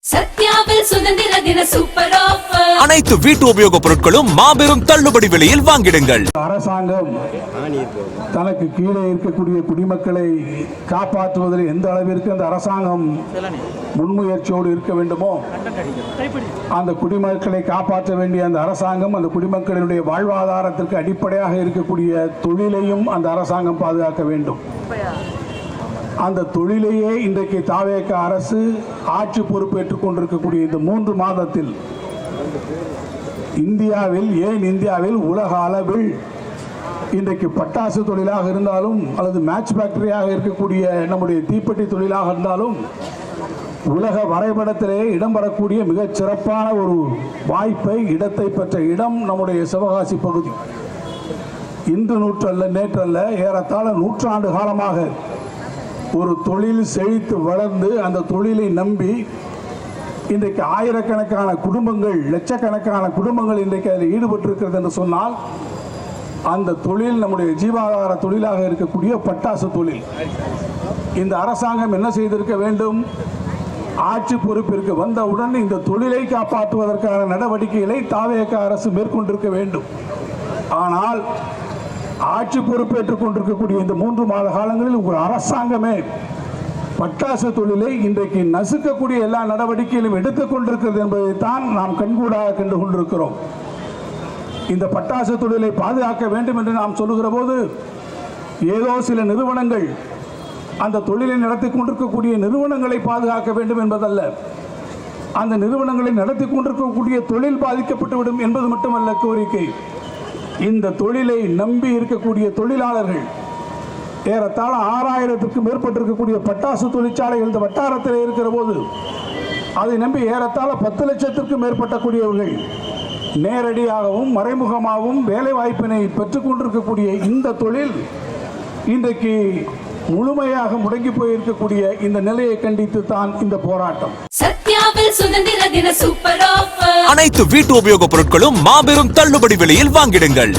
சத்யாவில் சுதந்திர தின super offer. அனைத்து வீட்டு உபயோகப் பொருட்களும் மாபெரும் தள்ளுபடி விலையில் வாங்கிடுங்கள். அரசாங்கம் தனக்கு கீழே இருக்கக்கூடிய குடிமக்களை காப்பாற்றுவதில் எந்த அளவிற்கு அந்த அரசாங்கம் முன்முயற்சியோடு இருக்க வேண்டுமோ அந்த குடிமக்களை காப்பாற்ற வேண்டிய அந்த அரசாங்கம் அந்த குடிமக்களினுடைய வாழ்வாதாரத்திற்கு அடிப்படையாக இருக்கக்கூடிய தொழிலையும் அந்த அரசாங்கம் பாதுகாக்க வேண்டும். அந்த தொழிலையே இன்றைக்கு தாவேக அரசு ஆட்சி பொறுப்பேற்றுக் கொண்டிருக்கக்கூடிய இந்த 3 மாதத்தில் இந்தியாவில் உலக அளவில் இன்றைக்கு பட்டாசு தொழிலாக இருந்தாலும் அல்லது மேட்ச் ஃபேக்டரியாக இருக்கக்கூடிய நம்முடைய தீப்பெட்டி தொழிலாக இருந்தாலும் உலக வரைபடத்திலே இடம் பெறக்கூடிய மிகச் சிறப்பான ஒரு வாய்ப்பை இடத்தை பெற்ற இடம் நம்முடைய சிவகாசி பகுதி. இன்று நூற்றல்ல நேற்றல்ல ஏறத்தாழ 100 ஆண்டு காலமாக ஒரு தொழில் செழித்து வளர்ந்து அந்த தொழிலை நம்பி இன்றைக்கு ஆயிரக்கணக்கான குடும்பங்கள் லட்சக்கணக்கான குடும்பங்கள் இன்றைக்கு அதில் ஈடுபட்டிருக்கிறது என்று சொன்னால் அந்த தொழில் நம்முடைய ஜீவாதார தொழிலாக இருக்கக்கூடிய பட்டாசு தொழில். இந்த அரசாங்கம் என்ன செய்திருக்க வேண்டும்? ஆட்சி பொறுப்பிற்கு வந்தவுடன் இந்த தொழிலை காப்பாற்றுவதற்கான நடவடிக்கைகளை தாவேக அரசு மேற்கொண்டிருக்க வேண்டும். ஆனால் ஆட்சி பொறுப்பேற்றுக் கொண்டிருக்கக்கூடிய இந்த 3 மாத காலங்களில் ஒரு அரசாங்கமே பட்டாசு தொழிலை இன்றைக்கு நசுக்கக்கூடிய எல்லா நடவடிக்கைகளும் எடுத்துக் கொண்டிருக்கிறது என்பதைத்தான் நாம் கண்கூடாக கண்டு கொண்டிருக்கிறோம். இந்த பட்டாசு தொழிலை பாதுகாக்க வேண்டும் என்று நாம் சொல்லுகிற போது ஏதோ சில நிறுவனங்கள் அந்த தொழிலை நடத்தி கொண்டிருக்கக்கூடிய நிறுவனங்களை பாதுகாக்க வேண்டும் என்பதல்ல, அந்த நிறுவனங்களை நடத்தி கொண்டிருக்கக்கூடிய தொழில் பாதிக்கப்பட்டுவிடும் என்பது மட்டுமல்ல கோரிக்கை. இந்த தொழிலை நம்பி இருக்கக்கூடிய தொழிலாளர்கள் ஏறத்தாழ 6000க்கும் மேற்பட்டிருக்கக்கூடிய பட்டாசு தொழிற்சாலைகள் இந்த வட்டாரத்தில் இருக்கிற போது அதை நம்பி ஏறத்தாழ 10 லட்சத்திற்கும் மேற்பட்டக்கூடியவர்கள் நேரடியாகவும் மறைமுகமாகவும் வேலை வாய்ப்பினை பெற்றுக் கொண்டிருக்கக்கூடிய இந்த தொழில் இன்றைக்கு முழுமையாக முடங்கி போயிருக்கக்கூடிய இந்த நிலையை கண்டித்து தான் இந்த போராட்டம். சத்யாவில் சுதந்திர தின சூப்பர் ஆஃபர். அனைத்து வீட்டு உபயோகப் பொருட்களும் மாபெரும் தள்ளுபடி விலையில் வாங்கிடுங்கள்.